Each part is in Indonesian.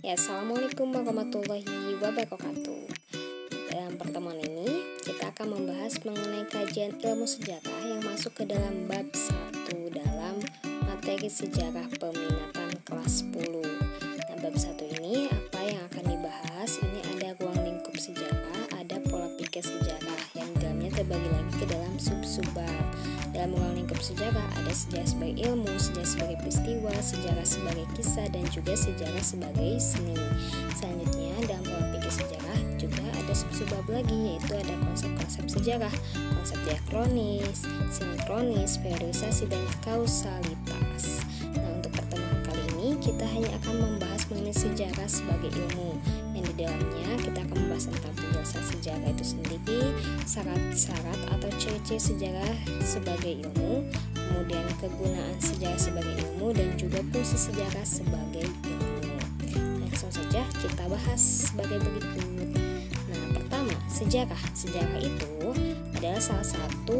Ya, assalamualaikum warahmatullahi wabarakatuh. Dalam pertemuan ini, kita akan membahas mengenai kajian ilmu sejarah yang masuk ke dalam bab 1 dalam materi sejarah peminatan kelas 10. Nah, bab 1 ini apa yang akan dibahas? Ini ada ruang lingkup sejarah, ada pola pikir sejarah yang di dalamnya terbagi lagi ke dalam sub-subbab. Dalam ruang lingkup sejarah ada sejarah sebagai ilmu, sejarah sebagai peristiwa, sejarah sebagai kisah, dan juga sejarah sebagai seni. Selanjutnya dalam pola pikir sejarah juga ada sub-subbab lagi, yaitu ada konsep-konsep sejarah, konsep diakronis, sinkronis, periodisasi, dan kausalitas. Nah, untuk pertemuan kali ini kita hanya akan membahas mengenai sejarah sebagai ilmu, yang di dalamnya kita akan membahas tentang penjelasan sejarah itu sendiri, syarat-syarat atau ciri-ciri sejarah sebagai ilmu, kemudian kegunaan sejarah sebagai ilmu, dan juga fungsi sejarah sebagai ilmu. Langsung saja kita bahas sebagai berikut. Nah, pertama, sejarah. Sejarah itu adalah salah satu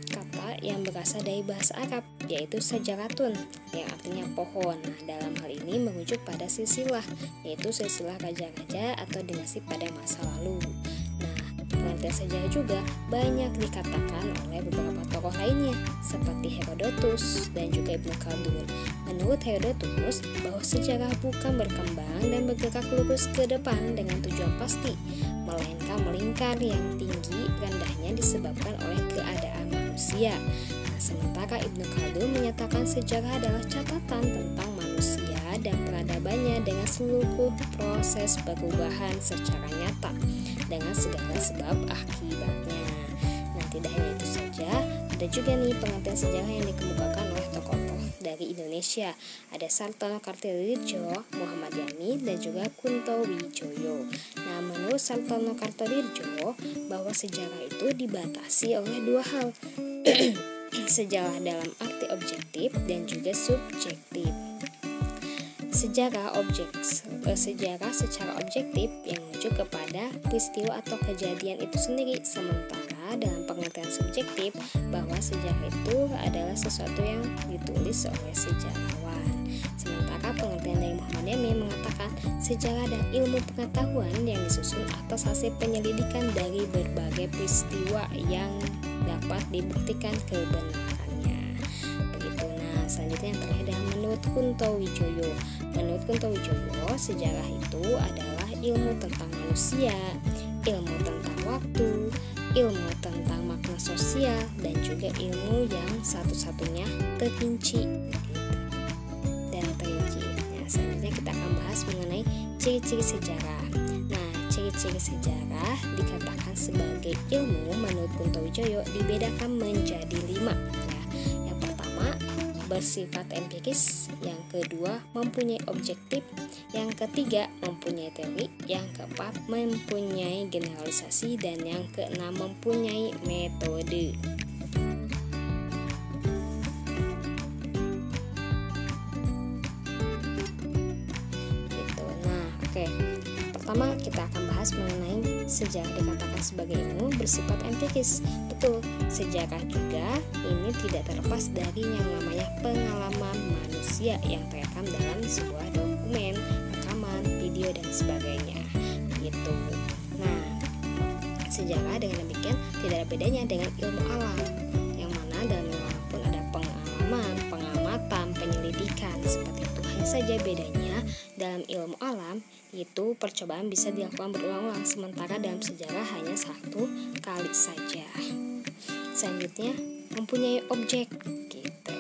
kata yang berasal dari bahasa Arab, yaitu sejaratun, yang artinya pohon. Nah, dalam hal ini merujuk pada silsilah, yaitu silsilah raja-raja atau dinasti pada masa lalu. Nah, pengertian sejarah juga banyak dikatakan oleh beberapa tokoh lainnya, seperti Herodotus dan juga Ibnu Khaldun. Menurut Herodotus, bahwa sejarah bukan berkembang dan bergerak lurus ke depan dengan tujuan pasti, melainkan melingkar yang tinggi rendahnya disebabkan oleh keadaan manusia. Nah, sementara Ibnu Khaldun menyatakan sejarah adalah catatan tentang manusia dan peradabannya dengan seluruh proses perubahan secara nyata dengan segala sebab akibatnya. Nah, tidak hanya itu saja, ada juga nih pengertian sejarah yang dikemukakan oleh tokoh-tokoh dari Indonesia. Ada Sartono Kartodirijo, Muhammad Yani, dan juga Kunto Wijoyo. Nah, menurut Sartono Kartodirijo, bahwa sejarah itu dibatasi oleh dua hal. Sejarah dalam arti objektif dan juga subjektif. Sejarah secara objektif yang merujuk kepada peristiwa atau kejadian itu sendiri, sementara dalam pengertian subjektif bahwa sejarah itu adalah sesuatu yang ditulis oleh sejarawan. Sementara pengertian dari Muhammad Yani mengatakan sejarah adalah ilmu pengetahuan yang disusun atas hasil penyelidikan dari berbagai peristiwa yang dapat dibuktikan kebenarannya. Begitu. Nah, selanjutnya yang terakhir adalah menurut Kunto Wijoyo. Menurut Kunto Wijoyo, sejarah itu adalah ilmu tentang manusia, ilmu tentang waktu, ilmu tentang makna sosial, dan juga ilmu yang satu-satunya terperinci dan terinci. Nah, selanjutnya kita akan bahas mengenai ciri-ciri sejarah. Nah, ciri-ciri sejarah dikatakan sebagai ilmu menurut Kunto Wijoyo dibedakan menjadi 5. Ya, yang pertama bersifat empiris, yang kedua mempunyai objektif, yang ketiga mempunyai teori, yang keempat mempunyai generalisasi, dan yang keenam mempunyai metode. Gitu. Nah, oke. Pertama kita akan bahas mengenai sejarah dikatakan sebagai ilmu bersifat empiris. Betul, sejarah juga ini tidak terlepas dari yang namanya pengalaman manusia yang terekam dalam sebuah dokumen, rekaman, video, dan sebagainya. Gitu. Nah, sejarah dengan demikian tidak ada bedanya dengan ilmu alam, yang mana dalam ilmu alam pun ada pengalaman, pengamatan, penyelidikan seperti itu. Hanya saja bedanya dalam ilmu alam itu percobaan bisa dilakukan berulang-ulang, sementara dalam sejarah hanya satu kali saja. Selanjutnya mempunyai objek gitu.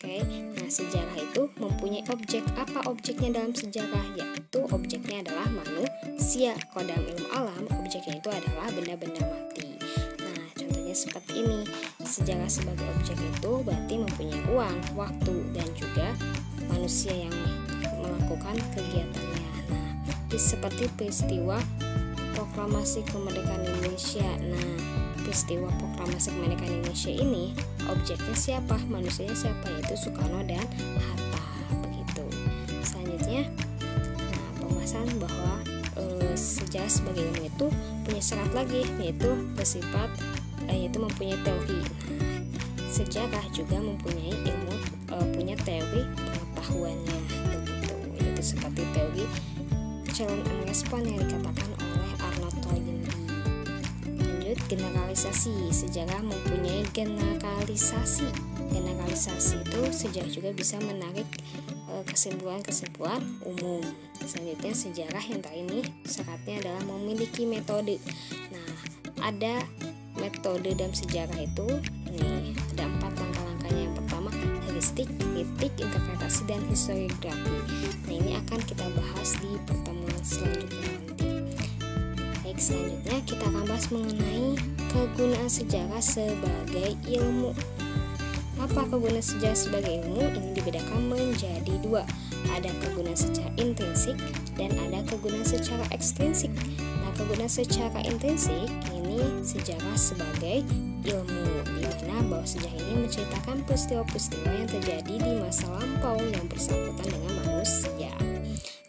Nah, sejarah itu mempunyai objek. Apa objeknya dalam sejarah? Yaitu objeknya adalah manusia. Kalau dalam ilmu alam, objeknya itu adalah benda-benda mati. Nah, contohnya seperti ini. Sejarah sebagai objek itu berarti mempunyai ruang, waktu, dan juga manusia yang melakukan kegiatannya. Nah, seperti peristiwa proklamasi kemerdekaan Indonesia. Nah, peristiwa proklamasi kemerdekaan Indonesia ini objeknya siapa? Manusianya siapa? Yaitu Soekarno dan Hatta. Begitu. Selanjutnya, nah, pembahasan bahwa sejarah sebagai ilmu itu punya syarat lagi, yaitu bersifat yaitu mempunyai teori. Nah, sejarah juga mempunyai ilmu punya teori pengetahuannya begitu. Itu seperti teori challenge and response yang dikatakan oleh Arnold Toynbee. Lanjut, generalisasi. Sejarah mempunyai generalisasi. Generalisasi itu sejarah juga bisa menarik kesimpulan-kesimpulan umum. Selanjutnya, sejarah yang tadi ini syaratnya adalah memiliki metode. Nah, ada metode dalam sejarah itu nih ada 4 langkah-langkahnya. Yang pertama, heuristik, kritik, interpretasi, dan historiografi. Nah, ini akan kita bahas di pertemuan selanjutnya nanti. Baik, selanjutnya kita akan bahas mengenai kegunaan sejarah sebagai ilmu. Apa kegunaan sejarah sebagai ilmu? Ini dibedakan menjadi 2. Ada kegunaan secara intrinsik dan ada kegunaan secara ekstrinsik. Nah, kegunaan secara intrinsik ini sejarah sebagai ilmu, di mana bahwa sejarah ini menceritakan peristiwa-peristiwa yang terjadi di masa lampau yang bersangkutan dengan manusia.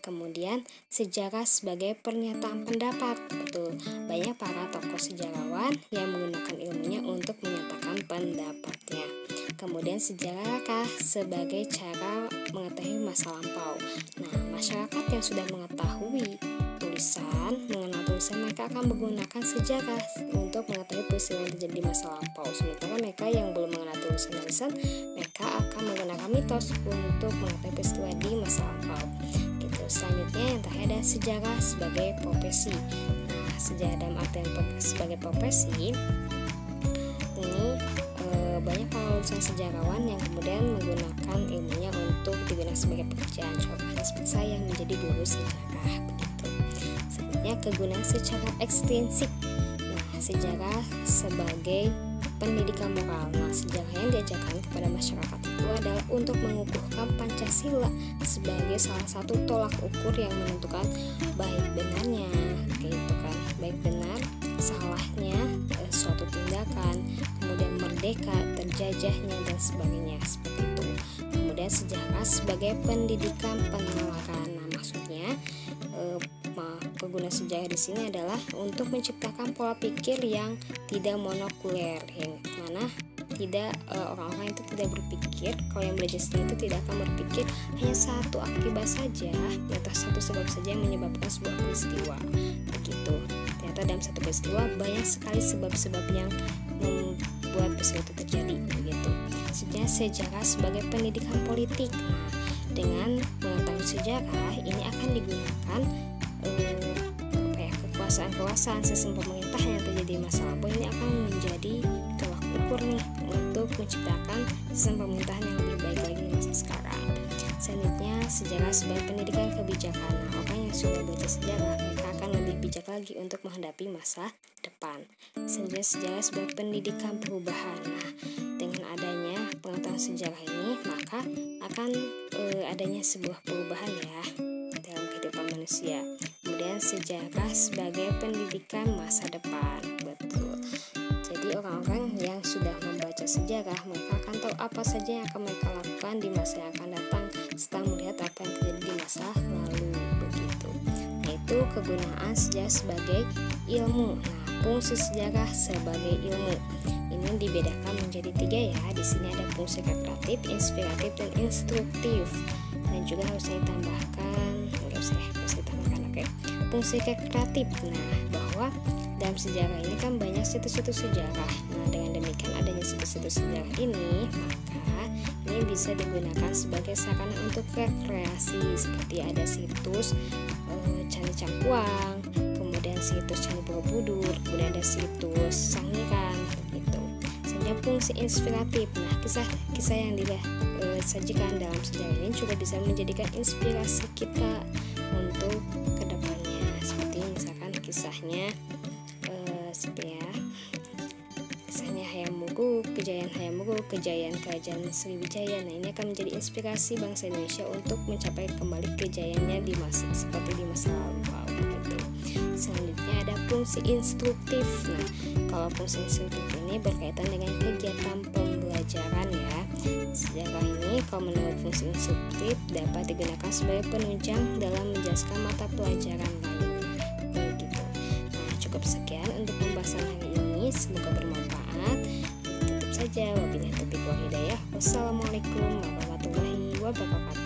Kemudian sejarah sebagai pernyataan pendapat. Betul, banyak para tokoh sejarawan yang menggunakan ilmunya untuk menyatakan pendapatnya. Kemudian sejarahkah sebagai cara mengetahui masa lampau. Nah, masyarakat yang sudah mengetahui mengenal tulisan, mereka akan menggunakan sejarah untuk mengetahui peristiwa yang terjadi di masa lampau. Sementara mereka yang belum mengenal tulisan, mereka akan menggunakan mitos untuk mengetahui peristiwa di masa lampau. Gitu. Selanjutnya yang terakhir ada sejarah sebagai profesi. Nah, sejarah dalam artian sebagai profesi ini banyak para lulusan sejarawan yang kemudian menggunakan ilmunya untuk digunakan sebagai pekerjaan. Contohnya seperti saya yang menjadi guru sejarah begitu. Selanjutnya kegunaan secara ekstrinsik. Nah, sejarah sebagai pendidikan moral. Nah, sejarah yang diajarkan kepada masyarakat itu adalah untuk mengukuhkan Pancasila sebagai salah satu tolak ukur yang menentukan baik benarnya, gitu kan, baik benar salahnya suatu tindakan, kemudian merdeka, terjajahnya, dan sebagainya, seperti itu. Kemudian sejarah sebagai pendidikan penolakan. Nah, maksudnya kegunaan sejarah di sini adalah untuk menciptakan pola pikir yang tidak monokuler, yang mana tidak orang-orang itu tidak berpikir, kalau yang belajar sejarah itu tidak akan berpikir hanya satu akibat saja atau satu sebab saja yang menyebabkan sebuah peristiwa begitu. Ternyata dalam satu peristiwa banyak sekali sebab-sebab yang membuat peristiwa itu terjadi begitu. Sebenarnya sejarah sebagai pendidikan politik. Nah, dengan mengetahui sejarah ini akan digunakan kekuasaan sistem pemerintah yang terjadi di masa lampau ini akan menjadi tolak ukur nih untuk menciptakan sistem pemerintahan yang lebih baik lagi di masa sekarang. Selanjutnya sejarah sebagai pendidikan kebijakan. Nah, orang yang sudah belajar sejarah mereka akan lebih bijak lagi untuk menghadapi masa depan. Selanjutnya sejarah sebagai pendidikan perubahan. Nah, dengan adanya pengetahuan sejarah ini maka akan adanya sebuah perubahan ya dalam kehidupan manusia. Kemudian sejarah sebagai pendidikan masa depan. Betul. Jadi orang-orang yang sudah membaca sejarah mereka akan tahu apa saja yang akan mereka lakukan di masa yang akan datang setelah melihat apa yang terjadi di masa lalu begitu. Nah, itu kegunaan sejarah sebagai ilmu. Nah, fungsi sejarah sebagai ilmu ini dibedakan menjadi 3 ya. Di sini ada fungsi kreatif, inspiratif, dan instruktif. Dan juga harus saya tambahkan, oke. Fungsi kreatif. Nah, bahwa dalam sejarah ini kan banyak situs-situs sejarah. Nah, dengan demikian adanya situs-situs sejarah ini, maka ini bisa digunakan sebagai sarana untuk rekreasi, seperti ada situs Candi Cangkuang, kemudian situs Candi Borobudur, kemudian ada situs Sangiran begitu. Selanjutnya fungsi inspiratif. Nah, kisah-kisah yang disajikan dalam sejarah ini juga bisa menjadikan inspirasi kita untuk kedepannya. Seperti misalkan kisahnya kisahnya Hayam Wuruk, kejayaan Hayam Wuruk, kejayaan Kerajaan Sriwijaya. Nah, ini akan menjadi inspirasi bangsa Indonesia untuk mencapai kembali kejayaannya seperti di masa lalu begitu. Selanjutnya ada fungsi instruktif. Nah, kalau fungsi instruktif ini berkaitan dengan kegiatan pembelajaran ya. Sejarah ini kalau menurut fungsi instruktif dapat digunakan sebagai penunjang dalam menjelaskan mata pelajaran lainnya begitu. Nah, cukup sekian untuk pembahasan hari ini, semoga bermanfaat. Tutup saja, wabillahi taufiq wal hidayah. Wassalamualaikum warahmatullahi wabarakatuh. wabarakatuh.